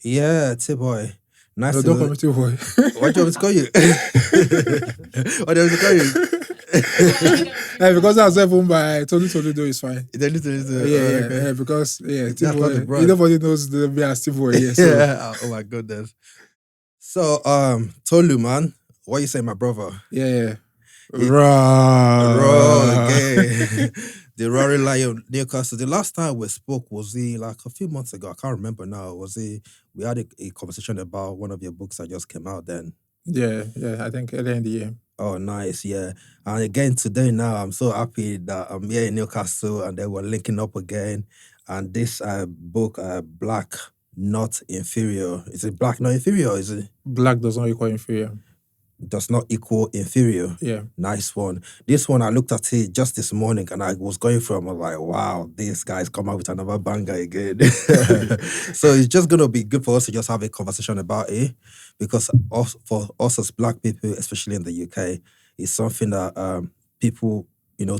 Yeah, T-boy. Nice No, to don't call me too boy. What do you want me to call you? What do you want me to call you? Yeah, because that's even by Tolutoludo is fine. Okay. Yeah, because That's Steve not the boy. brand. Nobody knows the me as Steve boy. Yeah, so Yeah. Oh my goodness. So, Tolu, man, what you say, my brother? yeah. Roll Raw. again. The Roaring Lion of Newcastle. The last time we spoke was like a few months ago. I can't remember now. We had a conversation about one of your books that just came out then. Yeah. I think earlier in the year. Oh, nice, yeah. And again today now, I'm so happy that I'm here in Newcastle and then we're linking up again. And this book, Black Not Inferior. Is it Black Not Inferior? Is it? Black does not equal inferior. Does Not Equal Inferior. Yeah. Nice one. This one, I looked at it just this morning and I was going through, I was like, wow, this guy's come out with another banger again. So it's just going to be good for us to just have a conversation about it because for us as Black people, especially in the UK, it's something that people,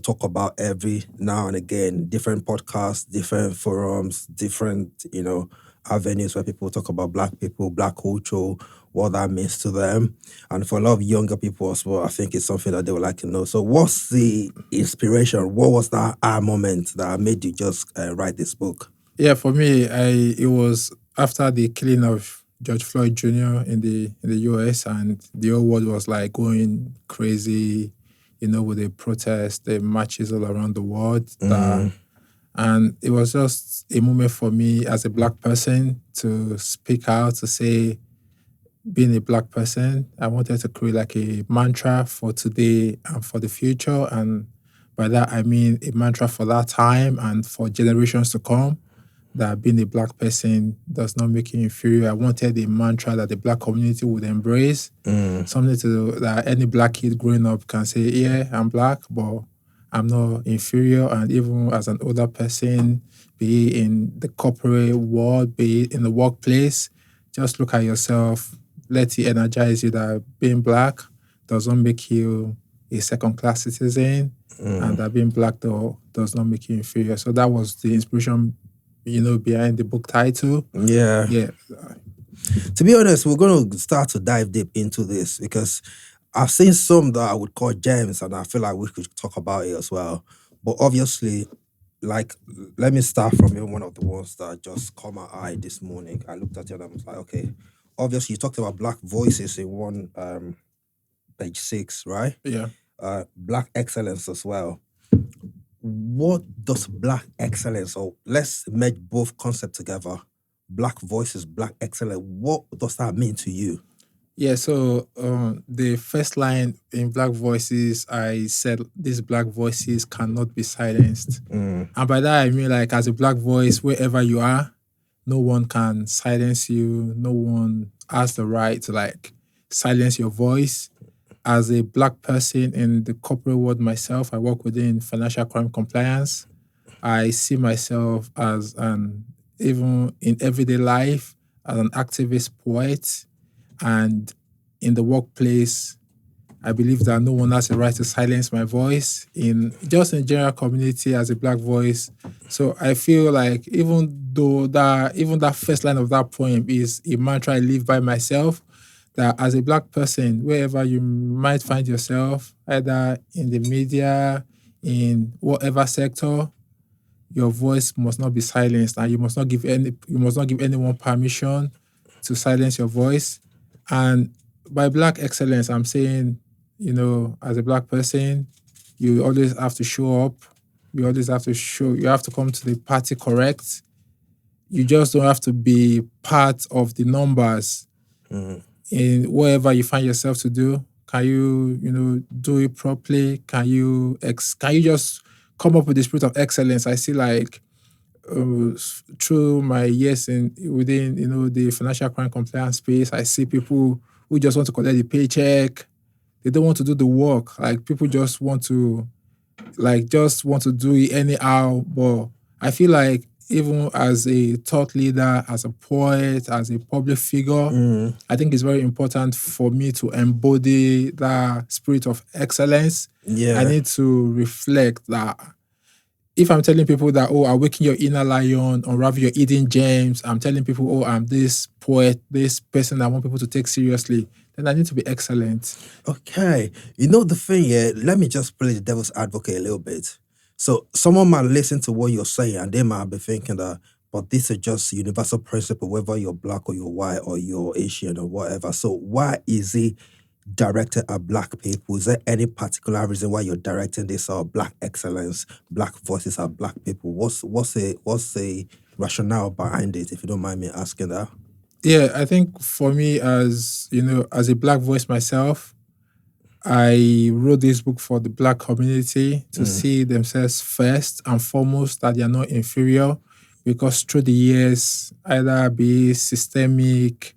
talk about every now and again, different podcasts, different forums, different, avenues where people talk about Black people, Black culture, what that means to them. And for a lot of younger people as well, I think it's something that they would like to know. So what's the inspiration? What was that moment that made you just write this book? Yeah, for me, it was after the killing of George Floyd Jr. in the US, and the whole world was like going crazy, with the protests, the marches all around the world. And it was just a moment for me as a Black person to speak out, to say, being a Black person, I wanted to create like a mantra for today and for the future. And by that, I mean a mantra for that time and for generations to come, that being a Black person does not make you inferior. I wanted a mantra that the Black community would embrace, something that any Black kid growing up can say, yeah, I'm Black, but I'm not inferior. And even as an older person, be it in the corporate world, be it in the workplace, just look at yourself, let it energize you that being Black doesn't make you a second-class citizen, and that being Black though does not make you inferior. So that was the inspiration, behind the book title. Yeah. To be honest, we're going to start to dive deep into this because I've seen some that I would call gems, and I feel like we could talk about it as well. But obviously, like, let me start from even one of the ones that just caught my eye this morning. I looked at it and I was like, okay, obviously you talked about Black voices in one page 6, right? Yeah. Black excellence as well. What does Black excellence, or let's merge both concepts together, Black voices, Black excellence, what does that mean to you? Yeah, so the first line in Black Voices, I said these Black voices cannot be silenced. And by that, I mean, like, as a Black voice, wherever you are, no one can silence you. No one has the right to, like, silence your voice. As a Black person in the corporate world myself, I work within financial crime compliance. I see myself as even in everyday life, as an activist poet. And in the workplace, I believe that no one has a right to silence my voice in general community as a Black voice. So I feel like even that first line of that poem is a mantra I live by myself, that as a Black person, wherever you might find yourself, either in the media, in whatever sector, your voice must not be silenced, and you must not give anyone permission to silence your voice. And by Black excellence, I'm saying, as a Black person, you always have to show up. You always have to you have to come to the party correct. You just don't have to be part of the numbers in whatever you find yourself to do. Can you, do it properly? Can you just come up with the spirit of excellence? I see, like, through my years within the financial crime compliance space, I see people who just want to collect the paycheck. They don't want to do the work. Like, people just want to do it anyhow. But I feel like even as a thought leader, as a poet, as a public figure, I think it's very important for me to embody that spirit of excellence. Yeah. I need to reflect that if I'm telling people that, oh, awaken your inner lion, unravel your hidden gems, I'm telling people, oh, I'm this poet, this person I want people to take seriously, then I need to be excellent. Okay. You know the thing, yeah, let me just play the devil's advocate a little bit. So someone might listen to what you're saying and they might be thinking that, but this is just universal principle, whether you're black or you're white or you're Asian or whatever. So why is it directed at black people? Is there any particular reason why you're directing this or black excellence, black voices at black people? What's the rationale behind it, if you don't mind me asking that? Yeah, I think for me, as you know, as a black voice myself, I wrote this book for the black community to see themselves first and foremost that they are not inferior, because through the years, either be systemic,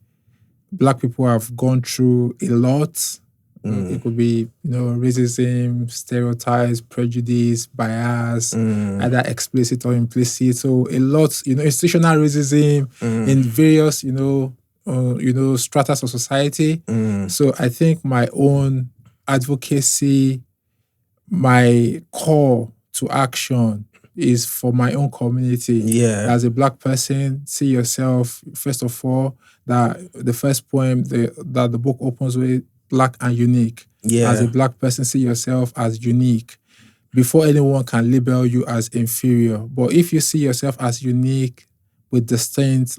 black people have gone through a lot. It could be, racism, stereotypes, prejudice, bias, either explicit or implicit. So a lot, institutional racism in various, stratas of society. So I think my own advocacy, my call to action is for my own community. Yeah. As a black person, see yourself, first of all, that the first poem that the book opens with, black and unique. Yeah. As a black person, see yourself as unique before anyone can label you as inferior. But if you see yourself as unique with distinct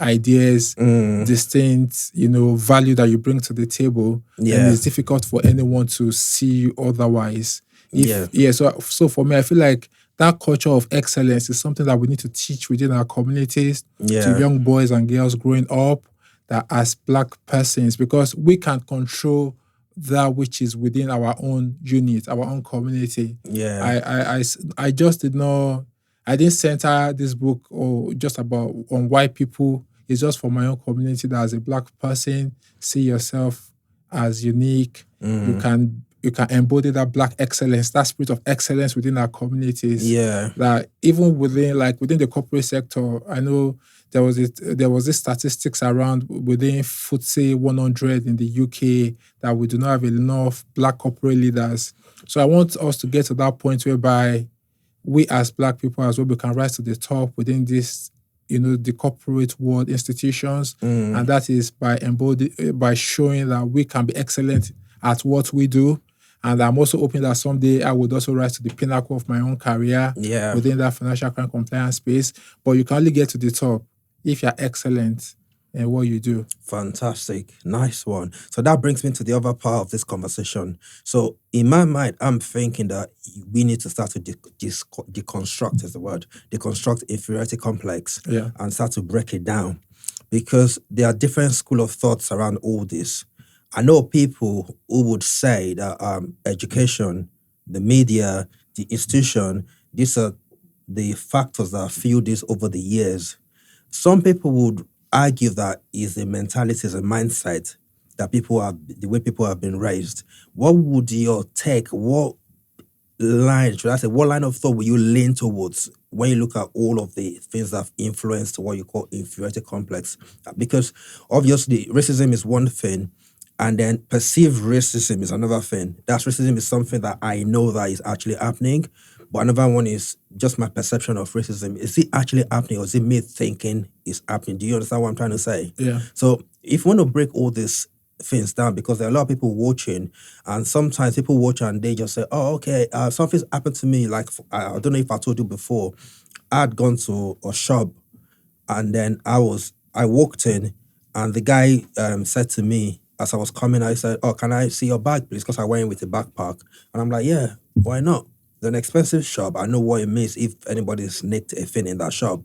ideas, distinct, value that you bring to the table, then it's difficult for anyone to see you otherwise. So for me, I feel like that culture of excellence is something that we need to teach within our communities to young boys and girls growing up, that as black persons, because we can control that which is within our own unit, our own community. I just did not, I didn't center this book or just about on white people. It's just for my own community, that as a black person, see yourself as unique. You can embody that black excellence, that spirit of excellence within our communities. That even within the corporate sector, I know there was this statistics around within FTSE 100 in the UK that we do not have enough black corporate leaders. So I want us to get to that point whereby we as black people as well, we can rise to the top within this, the corporate world institutions. And that is by showing that we can be excellent at what we do. And I'm also hoping that someday I would also rise to the pinnacle of my own career within that financial crime compliance space. But you can only get to the top if you're excellent in what you do. Fantastic. Nice one. So that brings me to the other part of this conversation. So in my mind, I'm thinking that we need to start to deconstruct, is the word, deconstruct inferiority complex and start to break it down, because there are different school of thoughts around all this. I know people who would say that education, the media, the institution, these are the factors that fuel this over the years. Some people would argue that is a mentality, is a mindset that the way people have been raised. What would your take, what line of thought will you lean towards when you look at all of the things that have influenced what you call inferiority complex? Because obviously racism is one thing, and then perceived racism is another thing. That racism is something that I know that is actually happening. But another one is just my perception of racism. Is it actually happening, or is it me thinking it's happening? Do you understand what I'm trying to say? Yeah. So if you want to break all these things down, because there are a lot of people watching, and sometimes people watch and they just say, oh, okay, something's happened to me. Like, I don't know if I told you before, I had gone to a shop, and then I walked in, and the guy said to me, as I was coming, I said, oh, can I see your bag, please? Because I went in with a backpack. And I'm like, yeah, why not? It's an expensive shop. I know what it means if anybody's nicked a thing in that shop.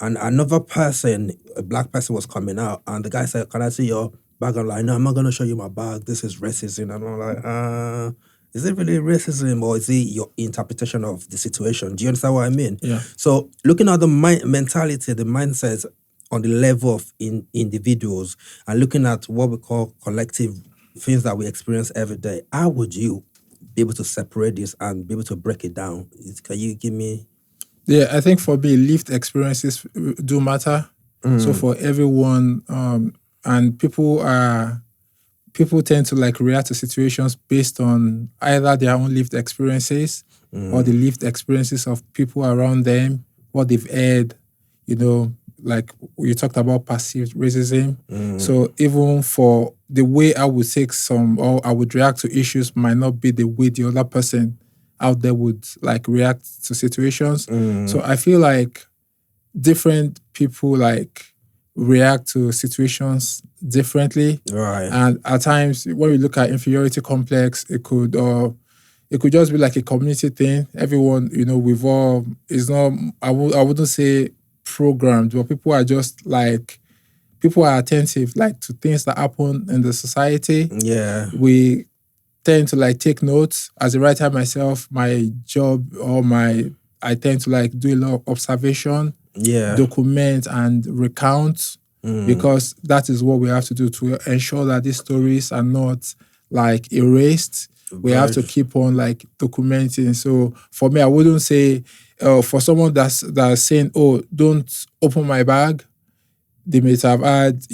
And another person, a black person, was coming out, and the guy said, can I see your bag? I'm like, no, I'm not going to show you my bag. This is racism. And I'm like, is it really racism, or is it your interpretation of the situation? Do you understand what I mean? Yeah. So looking at the mentality, the mindset on the level of individuals, and looking at what we call collective things that we experience every day, how would you be able to separate this and be able to break it down? Can you give me? Yeah, I think for me, lived experiences do matter. So for everyone, and people tend to react to situations based on either their own lived experiences or the lived experiences of people around them, what they've heard, like you talked about perceived racism. So even for the way I would take or I would react to issues might not be the way the other person out there would like react to situations. So I feel like different people like react to situations differently. Right. And at times when we look at inferiority complex, it could just be like a community thing. Everyone, we've all, it's not, I wouldn't say programmed, but people are just like, people are attentive like to things that happen in the society. Yeah. We tend to like take notes. As a writer myself, my job I tend to like do a lot of observation, document and recount, because that is what we have to do to ensure that these stories are not like erased. We have to keep on like documenting. So for me, I wouldn't say for someone that's saying, "Oh, don't open my bag," they may have had,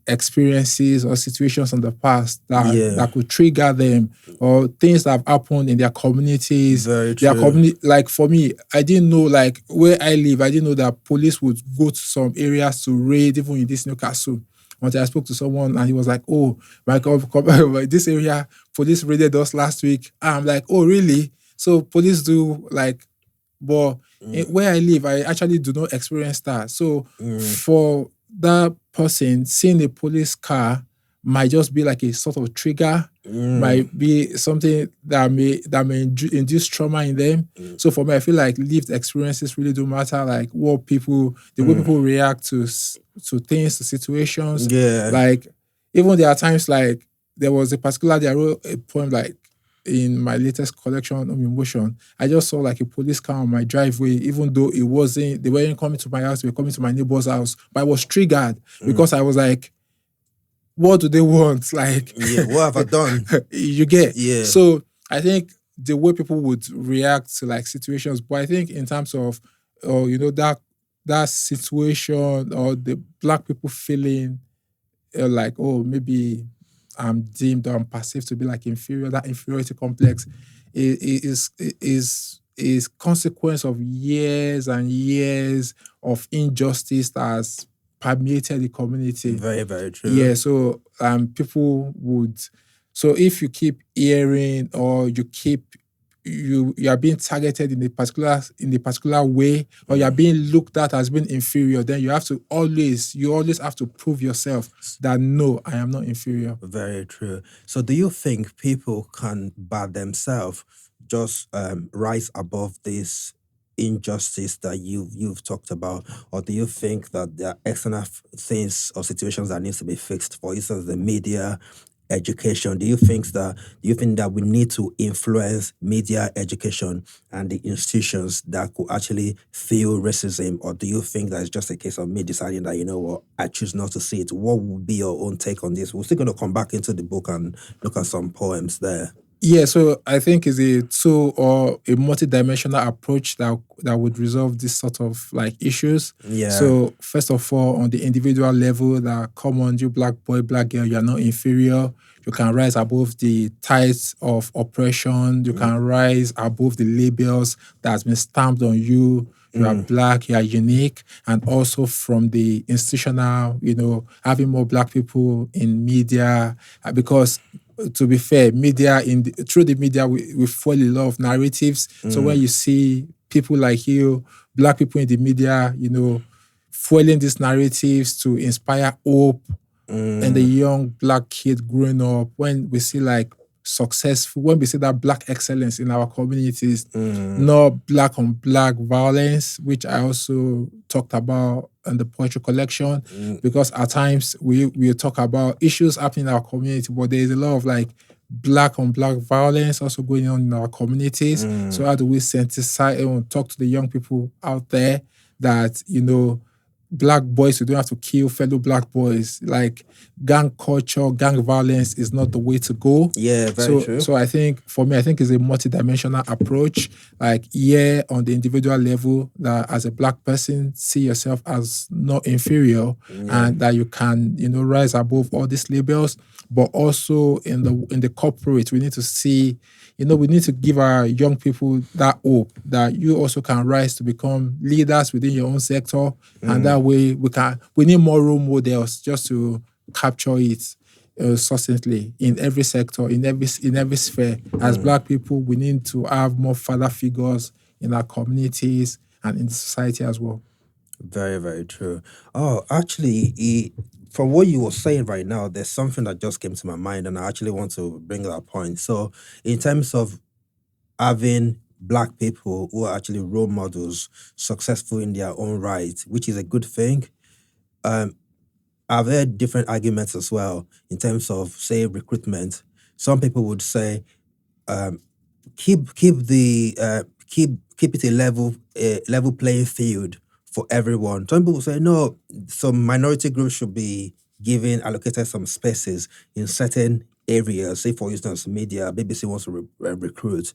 experiences or situations in the past that could trigger them, or things that have happened in their communities. Very their true. community. Like for me, I didn't know, like where I live, I didn't know that police would go to some areas to raid, even in this Newcastle. Until I spoke to someone and he was like, "Oh, my God, this area, police raided us last week." I'm like, "Oh, really?" So police do like, but where I live, I actually do not experience that. So for that person, seeing a police car might just be like a sort of trigger, might be something that may induce trauma in them. So for me, I feel like lived experiences really do matter, like what people, the way people react to things, to situations. Yeah. Like even there are times like there was a particular day I wrote a poem like in my latest collection on emotion. I just saw like a police car on my driveway, even though they weren't coming to my house, they were coming to my neighbor's house. But I was triggered because I was like, what do they want? Like, what have I done? You get? Yeah. So I think the way people would react to like situations, but I think in terms of, that situation or the black people feeling like, oh, maybe I'm deemed or I'm perceived to be like inferior, that inferiority complex is consequence of years and years of injustice that has permeated the community. Very, very true. Yeah, so people would, so if you keep hearing or you are being targeted in a particular way, or you are being looked at as being inferior, then you always have to prove yourself that no, I am not inferior. Very true. So do you think people can by themselves just rise above this injustice that you've talked about, or do you think that there are external things or situations that needs to be fixed? For instance, the media, education. Do you think that we need to influence media, education, and the institutions that could actually feel racism, or do you think that it's just a case of me deciding that, you know what, I choose not to see it? What would be your own take on this? We're still going to come back into the book and look at some poems there. Yeah, so I think it's a two or a multidimensional approach that would resolve this sort of like issues. Yeah. So first of all, on the individual level, that come on, you black boy, black girl, you are not inferior. You can rise above the ties of oppression. You can rise above the labels that has been stamped on you. You are black, you are unique. And also from the institutional, having more black people in media, because to be fair, through the media, we fuel a lot of narratives. So when you see people like you, black people in the media, fueling these narratives to inspire hope in the young black kid growing up, when we see like when we see that black excellence in our communities, not black on black violence, which I also talked about in the poetry collection, because at times we talk about issues happening in our community, but there is a lot of like black on black violence also going on in our communities. So how do we sensitize and talk to the young people out there that, black boys, you don't have to kill fellow black boys. Like gang culture, gang violence is not the way to go. Yeah, very true. So I think, for me, it's a multidimensional approach. Like, on the individual level, that as a black person, see yourself as not inferior, and that you can, rise above all these labels. But also in the corporate, we need to see, we need to give our young people that hope that you also can rise to become leaders within your own sector. And that way we need more role models just to capture it succinctly in every sector, in every sphere. As Black people, we need to have more father figures in our communities and in the society as well. Very, very true. Oh, actually, from what you were saying right now, there's something that just came to my mind, and I actually want to bring that point. So, in terms of having Black people who are actually role models, successful in their own right, which is a good thing, I've heard different arguments as well in terms of, say, recruitment. Some people would say, keep it a level playing field for everyone. Some people say no, some minority groups should be allocated some spaces in certain areas. Say for instance, media, BBC wants to recruit.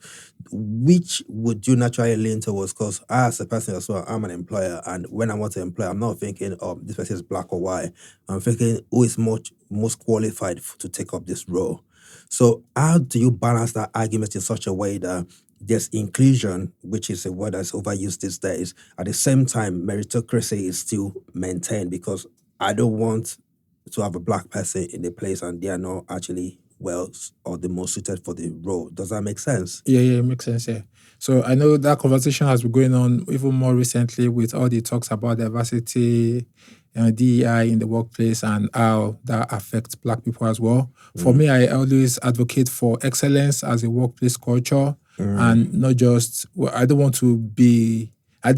Which would you naturally lean towards? Because I, as a person as well, I'm an employer, and when I want to employ, I'm not thinking, oh, this person is black or white. I'm thinking who is most qualified to take up this role. So how do you balance that argument in such a way that there's inclusion, which is a word that's overused these days, at the same time meritocracy is still maintained? Because I don't want to have a black person in the place and they are not actually well or the most suited for the role. Does that make sense? Yeah, it makes sense, yeah. So I know that conversation has been going on even more recently with all the talks about diversity and DEI in the workplace and how that affects Black people as well. For me, I always advocate for excellence as a workplace culture and not just, I don't want to be, I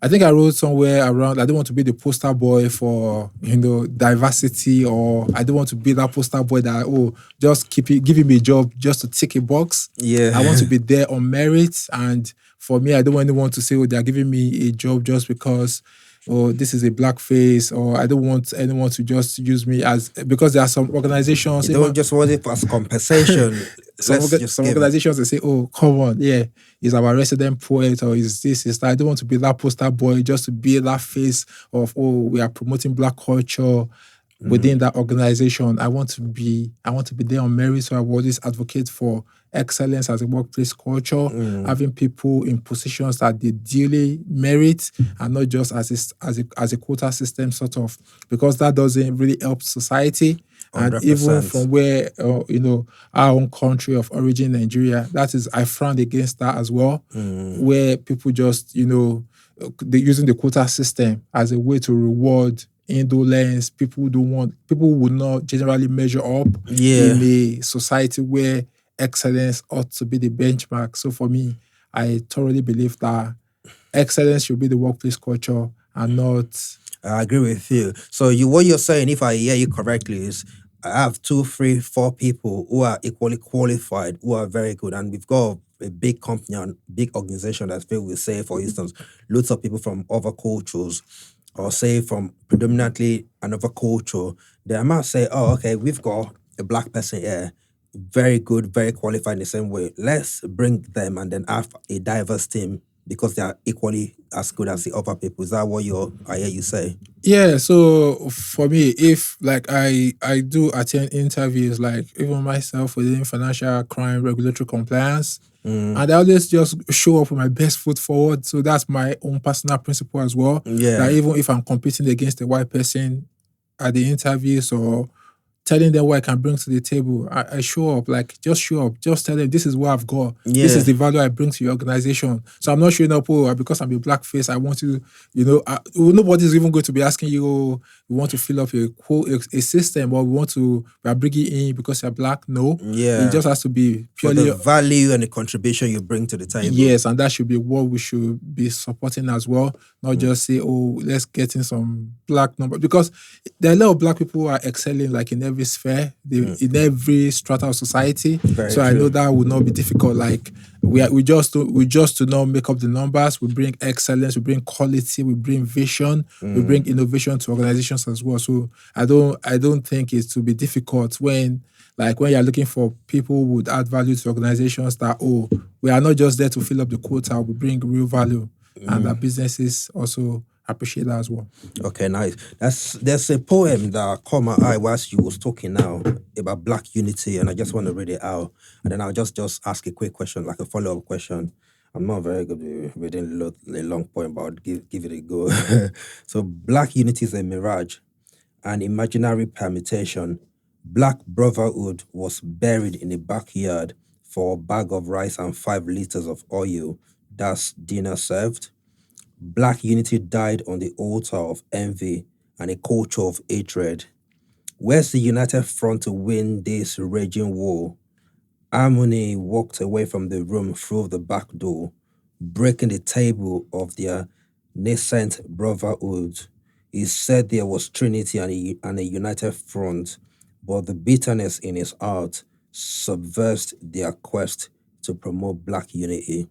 think I wrote somewhere around, I don't want to be the poster boy for, diversity, or I don't want to be that poster boy that, just give him a job just to tick a box. Yeah. I want to be there on merit. And for me, I don't want anyone to say, they're giving me a job just because, this is a black face, or I don't want anyone to just use me because there are some organizations. You don't just want it as compensation. Some organizations, they say, come on, yeah, he's our resident poet, or is this, is that. I don't want to be that poster boy just to be that face of, we are promoting black culture within that organization. I want to be there on merit, so I will always advocate for excellence as a workplace culture, having people in positions that they duly merit, and not just as a quota system sort of, because that doesn't really help society. 100%. And even from where our own country of origin, Nigeria, I frown against that as well, where people just they're using the quota system as a way to reward indolence. People would not generally measure up in a society where excellence ought to be the benchmark. So for me, I thoroughly believe that excellence should be the workplace culture and not. I agree with you. So what you're saying, if I hear you correctly, is I have 2, 3, 4 people who are equally qualified, who are very good, and we've got a big company and big organization that's filled with, say, for instance, loads of people from other cultures, or say from predominantly another culture. They might say, okay, we've got a black person here, very good, very qualified in the same way. Let's bring them and then have a diverse team because they are equally as good as the other people. Is that what I hear you say? Yeah, so for me, if I do attend interviews, like even myself within financial crime regulatory compliance, and I always just show up with my best foot forward. So that's my own personal principle as well. Yeah. That even if I'm competing against a white person at the interviews or telling them what I can bring to the table, I show up, just show up. Just tell them this is what I've got. Yeah. This is the value I bring to your organization. So I'm not showing up, because I'm a black face, I want to, nobody's even going to be asking you, we want to fill up a system, or we are bringing in because you're black. No. Yeah. It just has to be purely for the value and the contribution you bring to the table. Yes, and that should be what we should be supporting as well. Not just say, let's get in some black number. Because there are a lot of black people who are excelling in every sphere, in every strata of society. Very so true. I know that would not be difficult. We just do not make up the numbers. We bring excellence, we bring quality, we bring vision, we bring innovation to organizations as well. So I don't think it's to be difficult when you're looking for people who would add value to organizations, that we are not just there to fill up the quota, we bring real value, and that businesses also appreciate that as well. Okay, nice. There's a poem that caught my eye whilst you was talking now. about Black unity, and I just want to read it out, and then I'll just ask a quick question, like a follow up question. I'm not very good with reading a long point, but I'll give it a go. So, Black unity is a mirage, an imaginary permutation. Black brotherhood was buried in a backyard for a bag of rice and 5 liters of oil. That's dinner served. Black unity died on the altar of envy and a culture of hatred. Where's the united front to win this raging war? Harmony walked away from the room through the back door, breaking the table of their nascent brotherhood. He said there was Trinity and a united front, but the bitterness in his heart subversed their quest to promote Black unity.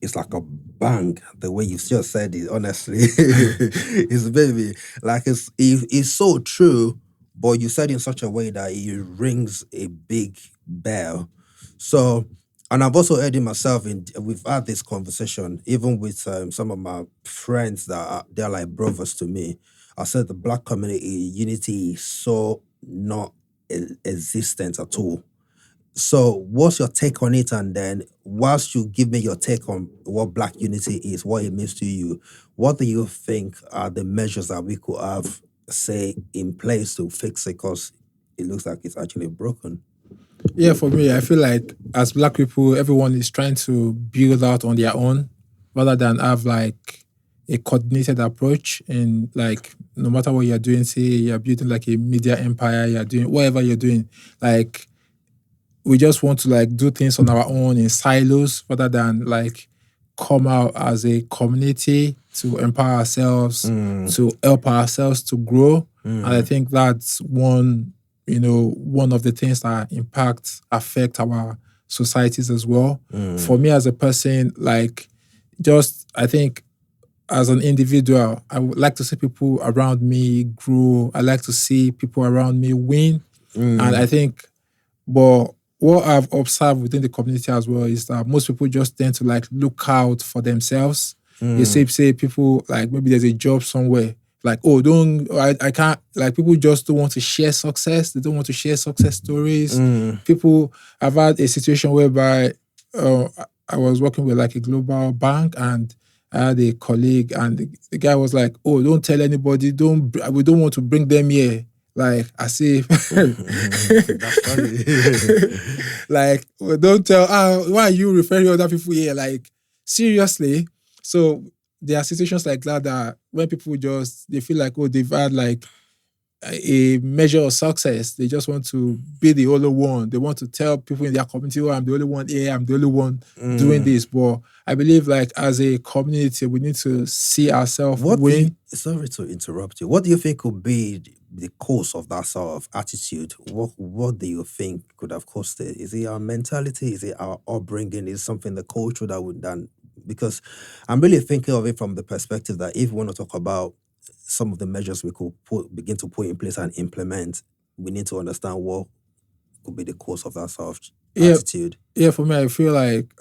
It's like a bang the way you've just said it, honestly. It's baby. Like it's so true, but you said in such a way that it rings a big bell. So, and I've also heard it myself. We've had this conversation even with some of my friends they're like brothers to me. I said the Black community unity is so not existent at all. So, what's your take on it? And then, whilst you give me your take on what Black unity is, what it means to you, what do you think are the measures that we could have, say, in place to fix it? Because it looks like it's actually broken. Yeah, for me, I feel like as Black people, everyone is trying to build out on their own rather than have like a coordinated approach. And like, no matter what you're doing, say you're building like a media empire, you're doing whatever you're doing, like, we just want to like do things on our own in silos rather than like come out as a community to empower ourselves, to help ourselves to grow. And I think that's one of the things that affect our societies as well. For me as a person, like I think as an individual, I would like to see people around me grow. I like to see people around me win. And I think, but what I've observed within the community as well is that most people just tend to like look out for themselves. You say people like maybe there's a job somewhere, like, oh, I can't, like people just don't want to share success. They don't want to share success stories. People, I've had a situation whereby I was working with like a global bank and I had a colleague and the guy was like, oh, don't tell anybody, we don't want to bring them here. Like, as if That's funny. like, well, don't tell, why are you referring other people here? Like, seriously. So there are situations like that when people they feel like, oh, they've had like a measure of success. They just want to be the only one. They want to tell people in their community, oh, I'm the only one here, I'm the only one doing this. But I believe like as a community, we need to see ourselves win. Sorry to interrupt you. What do you think could be the cause of that sort of attitude? What do you think could have caused it? Is it our mentality? Is it our upbringing? Is it something the culture that would done? Because I'm really thinking of it from the perspective that if we want to talk about some of the measures we could begin to put in place and implement, we need to understand what could be the cause of that sort of attitude. Yeah, for me, I feel like,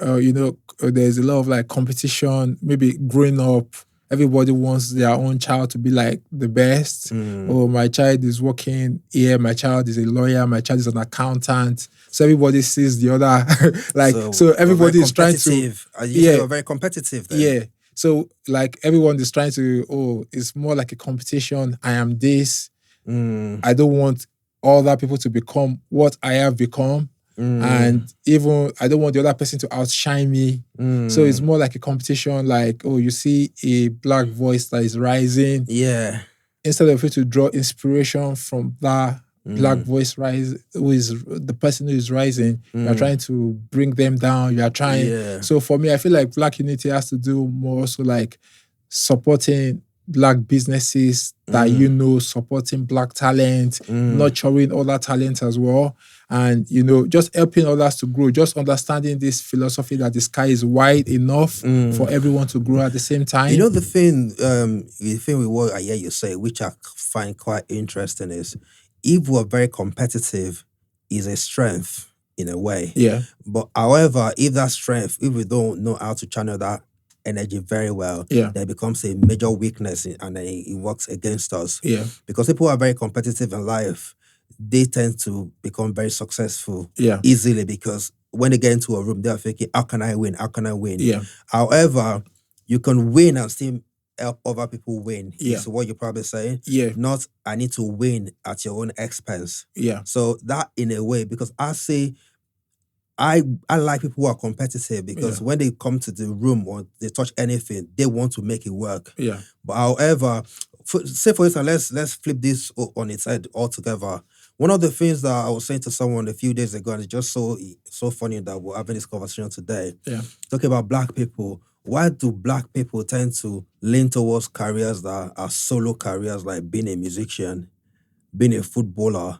there's a lot of like competition, maybe growing up, everybody wants their own child to be like the best. Oh, my child is working here, my child is a lawyer, my child is an accountant. So everybody sees the other, like, so everybody is trying to... You're very competitive then. Yeah. So like everyone is trying to, it's more like a competition. I am this. I don't want other people to become what I have become. And even I don't want the other person to outshine me. So it's more like a competition, like, oh, you see a Black voice that is rising. Yeah. Instead of you to draw inspiration from that Black voice who is the person who is rising, you're trying to bring them down. You're trying. Yeah. So for me, I feel like Black unity has to do more so like supporting Black businesses that, supporting Black talent, nurturing other talent as well. And, just helping others to grow, just understanding this philosophy that the sky is wide enough for everyone to grow at the same time. The thing with what I hear you say, which I find quite interesting, is if we're very competitive, is a strength in a way. Yeah. But however, if we don't know how to channel that energy very well, that becomes a major weakness and it works against us. Yeah. Because people are very competitive in life. they tend to become very successful Yeah. easily because when they get into a room, they're thinking, how can I win? How can I win? Yeah. However, you can win and still help other people win, Yeah. is what you're probably saying. Yeah. Not, I need to win at your own expense. Yeah. So that in a way, because I say, I like people who are competitive because Yeah. when they come to the room or they touch anything, they want to make it work. Yeah. But however, say for instance, let's flip this on its head altogether. One of the things that I was saying to someone a few days ago, and it's just so funny that we're having this conversation today. Yeah. Talking about Black people. Why do Black people tend to lean towards careers that are solo careers, like being a musician, being a footballer?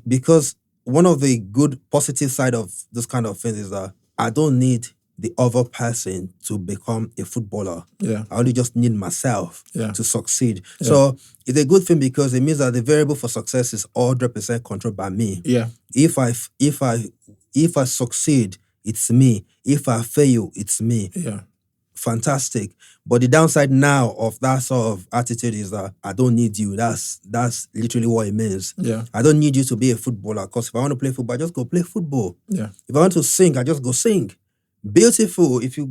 Because one of the good positive side of this kind of thing is that I don't need the other person to become a footballer. Yeah. I only just need myself Yeah. to succeed. Yeah. So it's a good thing because it means that the variable for success is 100% controlled by me. Yeah. If I succeed, it's me. If I fail, it's me. Yeah. Fantastic. But the downside now of that sort of attitude is that I don't need you. That's literally what it means. Yeah. I don't need you to be a footballer because if I want to play football, I just go play football. Yeah. If I want to sing, I just go sing. Beautiful. If you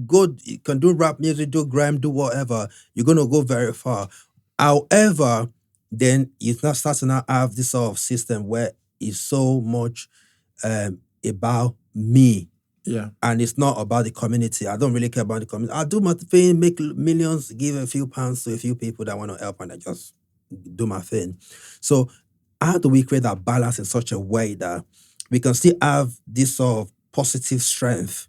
can do rap music, do grime, do whatever, you're going to go very far. However, then you now start to now have this sort of system where it's so much about me. Yeah. And it's not about the community. I don't really care about the community. I do my thing, make millions, give a few pounds to a few people that want to help, and I just do my thing. So how do we create that balance in such a way that we can still have this sort of positive strength,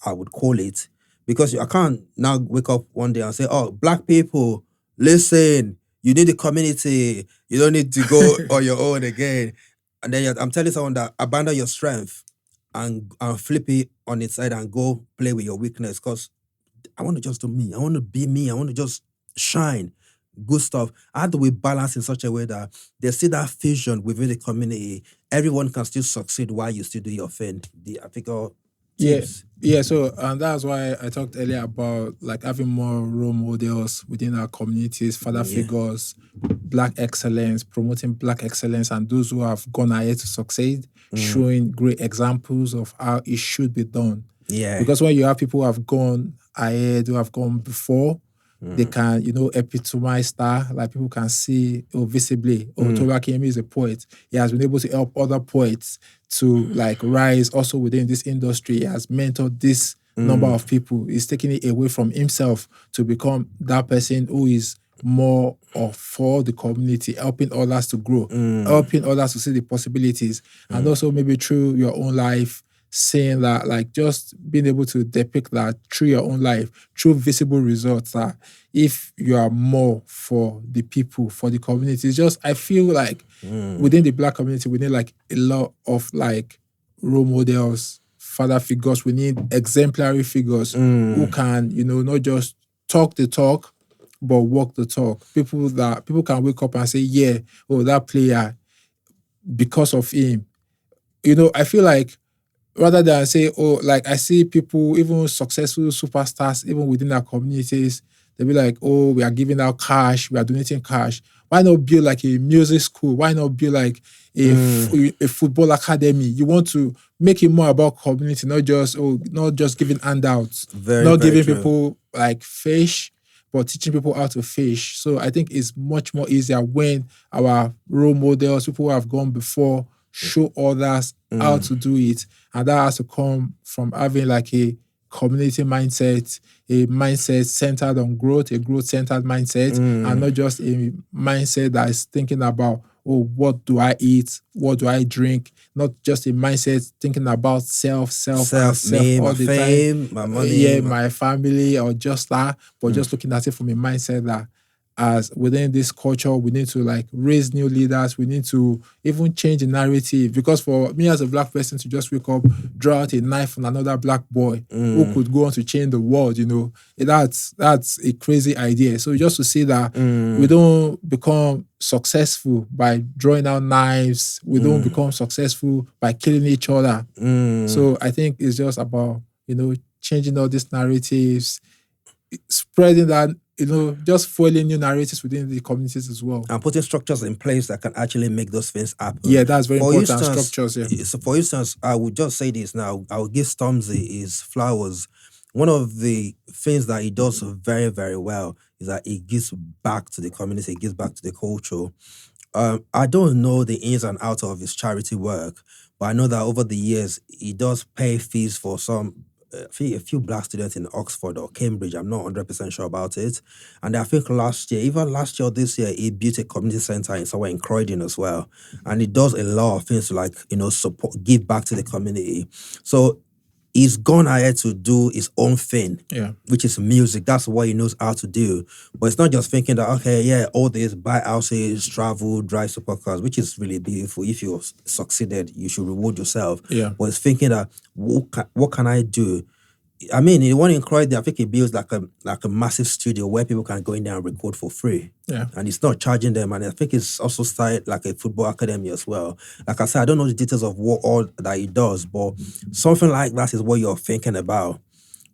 I would call it? Because I can't now wake up one day and say, oh, Black people, listen, you need the community. You don't need to go on your own again. And then I'm telling someone that abandon your strength and flip it on its side and go play with your weakness, because I want to just do me. I want to be me. I want to just shine. Good stuff. How do we balance in such a way that there's still that fusion within the community? Everyone can still succeed while you still do your thing. I think tips. Yeah, so and that's why I talked earlier about like having more role models within our communities, father figures, Black excellence, promoting Black excellence, and those who have gone ahead to succeed, showing great examples of how it should be done. Yeah. Because when you have people who have gone ahead, who have gone before, they can, epitomize that. Like people can see, visibly, Tolu Akinyemi is a poet. He has been able to help other poets to like rise also within this industry. He has mentored this number of people. He's taking it away from himself to become that person who is more of for the community, helping others to grow, helping others to see the possibilities, and also maybe through your own life, saying that, like, just being able to depict that through your own life, through visible results, that if you are more for the people, for the community, it's just, I feel like within the Black community, we need like a lot of like role models, father figures. We need exemplary figures who can, not just talk the talk, but walk the talk. People can wake up and say, yeah, oh, that player, because of him. I feel like rather than say, oh, like I see people, even successful superstars, even within our communities, they'll be like, oh, we are giving out cash, we are donating cash. Why not build like a music school? Why not build like a football academy? You want to make it more about community, not just giving handouts, giving people like fish, but teaching people how to fish. So I think it's much more easier when our role models, people who have gone before, show others how to do it. And that has to come from having like a community mindset, a mindset centered on growth, a growth-centered mindset, and not just a mindset that is thinking about, oh, what do I eat? What do I drink? Not just a mindset thinking about self, me, all my the fame, time. my money, my family, or just that, but just looking at it from a mindset that as within this culture, we need to like raise new leaders. We need to even change the narrative. Because for me as a Black person to just wake up, draw out a knife on another Black boy who could go on to change the world, that's a crazy idea. So just to see that we don't become successful by drawing out knives. We don't become successful by killing each other. So I think it's just about, changing all these narratives, spreading that just foiling new narratives within the communities as well. And putting structures in place that can actually make those things happen. Yeah, that's very For important. instance, Structures, yeah. So for instance, I would just say this now. I will give Stormzy his flowers. One of the things that he does very, very well is that he gives back to the community, he gives back to the culture. I don't know the ins and outs of his charity work, but I know that over the years he does pay fees for a few black students in Oxford or Cambridge. I'm not 100% sure about it. And I think even last year or this year, he built a community center in somewhere in Croydon as well. And he does a lot of things to support, give back to the community. So he's gone ahead to do his own thing, Yeah. which is music. That's what he knows how to do. But it's not just thinking that, okay, yeah, all this, buy houses, travel, drive supercars, which is really beautiful. If you succeeded, you should reward yourself. Yeah. But it's thinking that, what can I do? I mean, the one in Croydon, I think he builds like a massive studio where people can go in there and record for free. Yeah. And it's not charging them. And I think it's also started like a football academy as well. Like I said, I don't know the details of what all that he does, but something like that is what you're thinking about.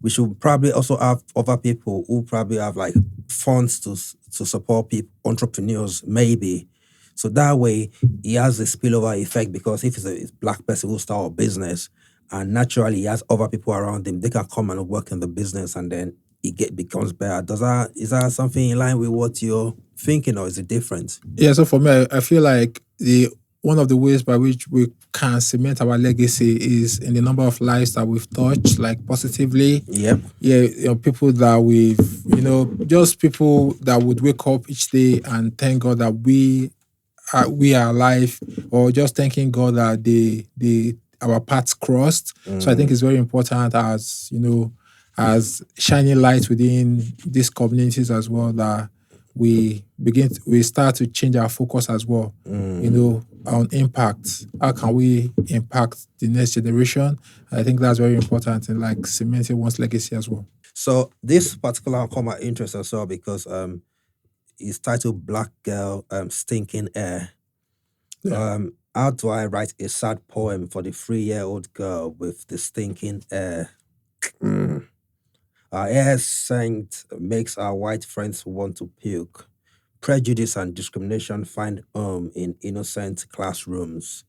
We should probably also have other people who probably have like funds to support people, entrepreneurs, maybe. So that way, he has a spillover effect, because if it's a black person who start a business, and naturally he has other people around him, they can come and work in the business, and then it becomes better. Is that something in line with what you're thinking, or is it different? Yeah, so for me, I feel like one of the ways by which we can cement our legacy is in the number of lives that we've touched, like positively. Yep. Yeah, people that just people that would wake up each day and thank God that we are alive, or just thanking God that our paths crossed. So I think it's very important, as shining light within these communities as well, that we start to change our focus as well, on impact. How can we impact the next generation? I think that's very important in like cementing one's legacy as well. So this particular caught my interest as well, because it's titled Black Girl Stinking Air. Yeah. How do I write a sad poem for the 3-year-old girl with the stinking air? Our air scent makes our white friends want to puke. Prejudice and discrimination find home in innocent classrooms.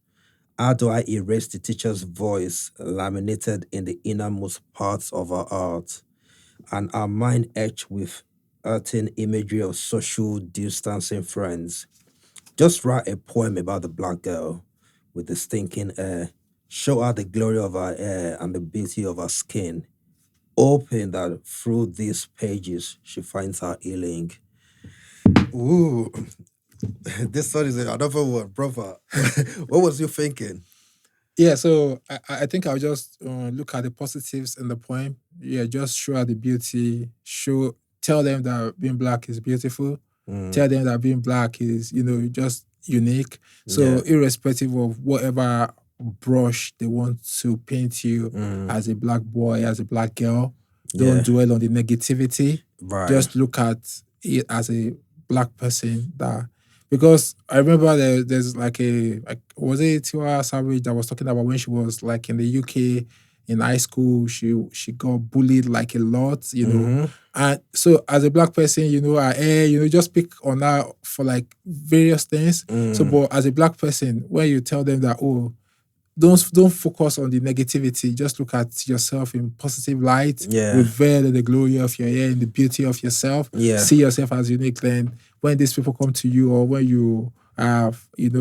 How do I erase the teacher's voice laminated in the innermost parts of our heart, and our mind etched with hurting imagery of social distancing friends? Just write a poem about the black girl with the stinking air. Show her the glory of her hair and the beauty of her skin. Hoping that through these pages she finds her healing. Ooh, this song is another one, brother. What was you thinking? Yeah, so I think I'll just look at the positives in the poem. Yeah, just show her the beauty. Tell them that being black is beautiful. Tell them that being black is, just unique. So irrespective of whatever brush they want to paint you as a black boy, as a black girl, don't dwell on the negativity. Right. Just look at it as a black person because I remember there's was it Tiwa Savage that was talking about when she was like in the UK in high school, she got bullied like a lot, And so as a black person, just pick on her for like various things. So, but as a black person, when you tell them that, don't focus on the negativity, just look at yourself in positive light. Revere the glory of your hair and the beauty of yourself. See yourself as unique. Then when these people come to you, or when you are,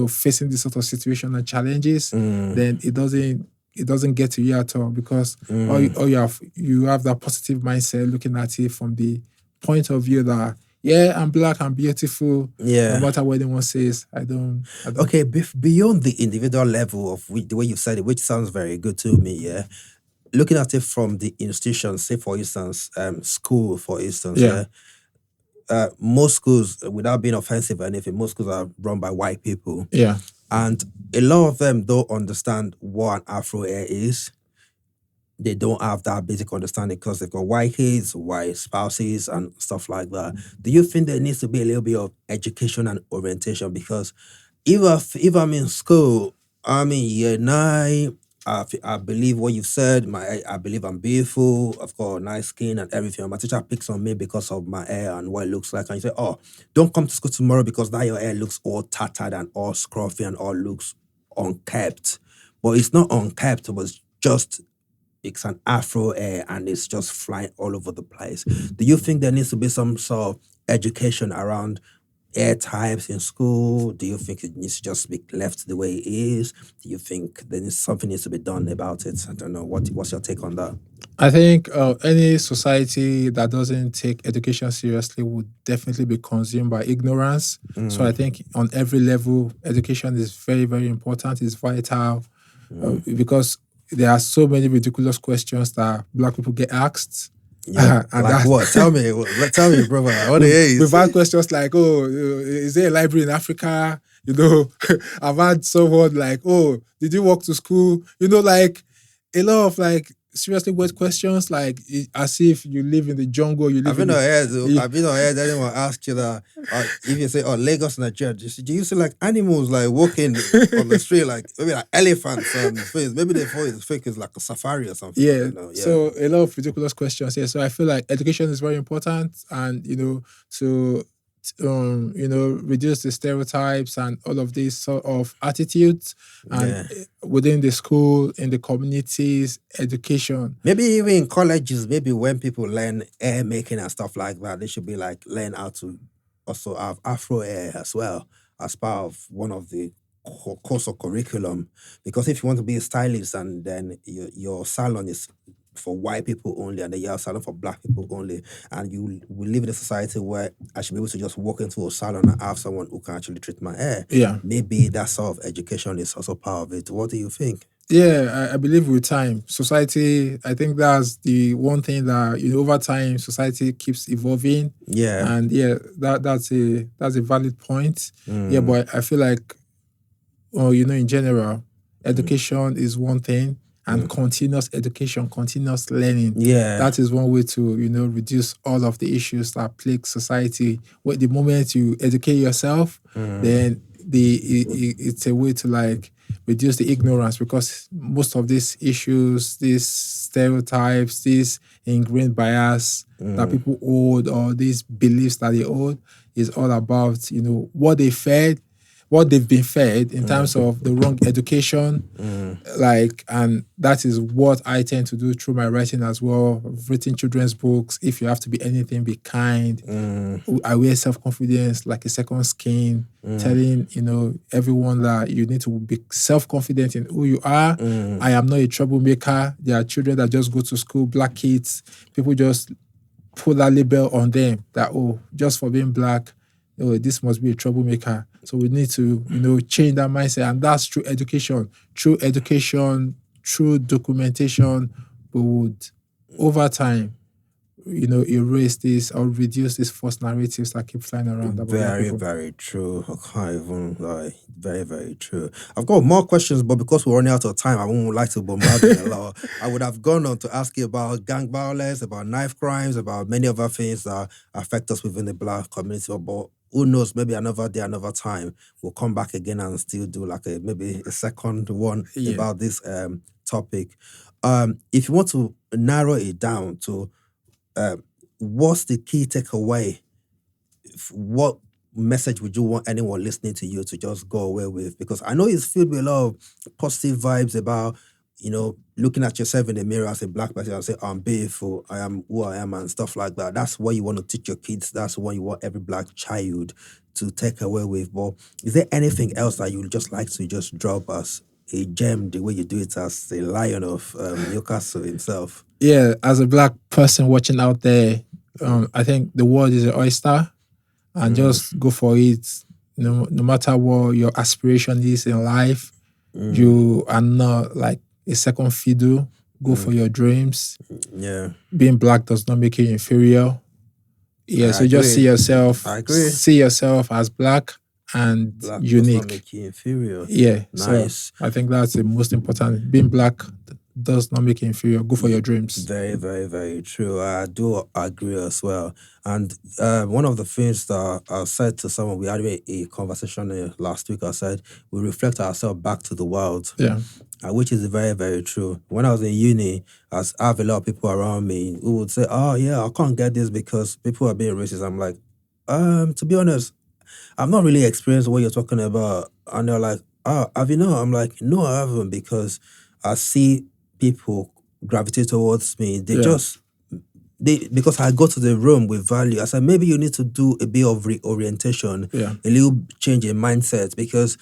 facing this sort of situation and challenges, then it doesn't get to you at all, because all you have that positive mindset, looking at it from the point of view that I'm black, I'm beautiful. No matter what anyone says, I don't. Okay, beyond the individual level of the way you said it, which sounds very good to me, looking at it from the institution, say for instance, school, for instance, most schools, without being offensive or anything, most schools are run by white people. And a lot of them don't understand what an Afro hair is. They don't have that basic understanding because they've got white kids, white spouses, and stuff like that. Do you think there needs to be a little bit of education and orientation? Because if I'm in school, I'm in year 9, I believe what you've said. I believe I'm beautiful. I've got nice skin and everything. My teacher picks on me because of my hair and what it looks like. And you say, "Oh, don't come to school tomorrow because now your hair looks all tattered and all scruffy and all looks unkept." But it's not unkept. It was just it's an afro hair and it's just flying all over the place. Do you think there needs to be some sort of education around hair types in school? Do you think it needs to just be left the way it is? Do you think something needs to be done about it? I don't know. What's your take on that? I think any society that doesn't take education seriously would definitely be consumed by ignorance. So I think on every level, education is very, very important. It's vital because there are so many ridiculous questions that Black people get asked. Yeah, And like that's- what? Tell me, brother. What it is? We've had questions like, "Oh, is there a library in Africa?" I've had someone like, "Oh, did you walk to school?" Like a lot of like seriously weird questions, like as if you live in the jungle. You live I've in been not heard anyone ask you that. If you say, "Oh, Lagos, Nigeria," do you see like animals like walking on the street, like maybe like elephants and things? Maybe they thought it's fake, it's like a safari or something. Yeah. Yeah. So a lot of ridiculous questions. Yeah. So I feel like education is very important, and to reduce the stereotypes and all of these sort of attitudes, and within the school, in the communities, education. Maybe even in colleges, maybe when people learn hair making and stuff like that, they should be like learn how to also have Afro hair as well as part of one of the course or curriculum. Because if you want to be a stylist and then your salon is for white people only and then you have salon for Black people only, and you will live in a society where I should be able to just walk into a salon and have someone who can actually treat my hair. Yeah. Maybe that sort of education is also part of it. What do you think? Yeah, I believe with time, society, I think that's the one thing that, over time, society keeps evolving. Yeah. And that's a valid point. Yeah, but I feel like, in general, education is one thing, and continuous education, continuous learning. Yeah. That is one way to, reduce all of the issues that plague society. Well, the moment you educate yourself, then it's a way to like reduce the ignorance, because most of these issues, these stereotypes, these ingrained bias that people hold, or these beliefs that they hold, is all about, what they've been fed in terms of the wrong education. And that is what I tend to do through my writing as well. I've written children's books. If you have to be anything, be kind. I wear self-confidence like a second skin, telling, everyone that you need to be self-confident in who you are. I am not a troublemaker. There are children that just go to school, Black kids. People just put that label on them that, just for being Black, this must be a troublemaker. So we need to, change that mindset. And that's through education. Through education, through documentation, we would, over time, erase this or reduce these false narratives that keep flying around. About Very, people. very true. I can't even lie. Very, very true. I've got more questions, but because we're running out of time, I wouldn't like to bombard you a lot. I would have gone on to ask you about gang violence, about knife crimes, about many other things that affect us within the Black community. But who knows, maybe another day, another time, we'll come back again and still do like maybe a second one about this topic. If you want to narrow it down to what's the key takeaway? What message would you want anyone listening to you to just go away with? Because I know it's filled with a lot of positive vibes about, looking at yourself in the mirror as a Black person and say, I'm beautiful, I am who I am, and stuff like that. That's what you want to teach your kids. That's what you want every Black child to take away with. But is there anything else that you'd just like to just drop us a gem the way you do it as the Lion of Newcastle himself? Yeah, as a Black person watching out there, I think the world is an oyster, and just go for it. No matter what your aspiration is in life, you are not like a second fiddle. Go for your dreams. Yeah. Being Black does not make you inferior. Yeah, so just see yourself. I agree. See yourself as Black and Black unique. does not make you inferior. Yeah, Nice. so I think that's the most important. Being Black does not make you inferior. Go for your dreams. Very, very, very true. I do agree as well. And one of the things that I said to someone, we had a conversation last week. I said we reflect ourselves back to the world. Yeah. Which is very, very true. When I was in uni, I have a lot of people around me who would say, "Oh yeah, I can't get this because people are being racist." I'm like, to be honest, I've not really experienced what you're talking about. And they're like, "Oh, have you not?" I'm like, "No, I haven't," because I see people gravitate towards me. Because I go to the room with value. I said, maybe you need to do a bit of reorientation, a little change in mindset, because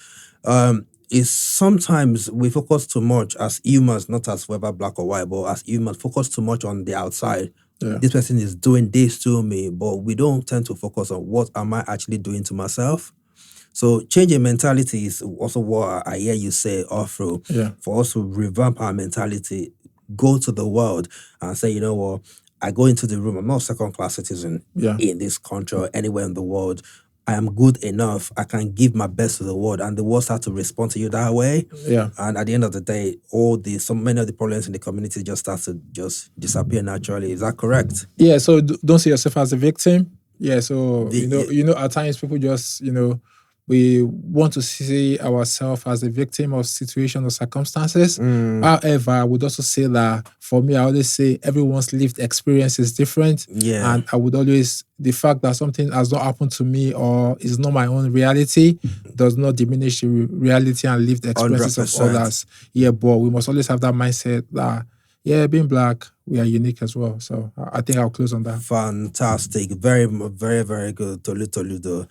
it's sometimes we focus too much as humans, not as whether black or white, but as humans, focus too much on the outside. Yeah. This person is doing this to me, but we don't tend to focus on what am I actually doing to myself. So changing mentality is also what I hear you say all through. Yeah. For us to revamp our mentality, go to the world and say, you know what, I go into the room, I'm not a second-class citizen in this country or anywhere in the world. I am good enough. I can give my best to the world, and the world start to respond to you that way. Yeah. And at the end of the day, so many of the problems in the community just start to just disappear naturally. Is that correct? Yeah. So don't see yourself as a victim. Yeah. So at times people just we want to see ourselves as a victim of situation or circumstances. However, I would also say that for me, I always say everyone's lived experience is different. Yeah. And I would always, the fact that something has not happened to me or is not my own reality does not diminish the reality and lived experiences 100%. of others. Yeah, but we must always have that mindset that, being black, we are unique as well. So I think I'll close on that. Fantastic. Very, very, very good. Tolutoludo.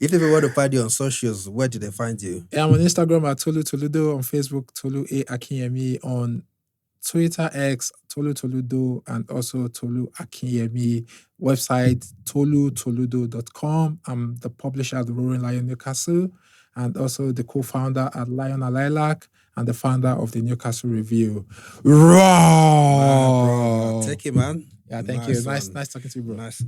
If people want to find you on socials, where do they find you? Yeah, I'm on Instagram at Tolutoludo, on Facebook, Tolu A Akinyemi, on Twitter X, Tolutoludo, and also Tolu Akinyemi. Website, Tolutoludo.com. I'm the publisher at the Lion of Newcastle, and also the co-founder at Lion of Lilac, and the founder of the Newcastle Review. Raw! Take it, man. Yeah, thank you. Nice talking to you, bro. Nice.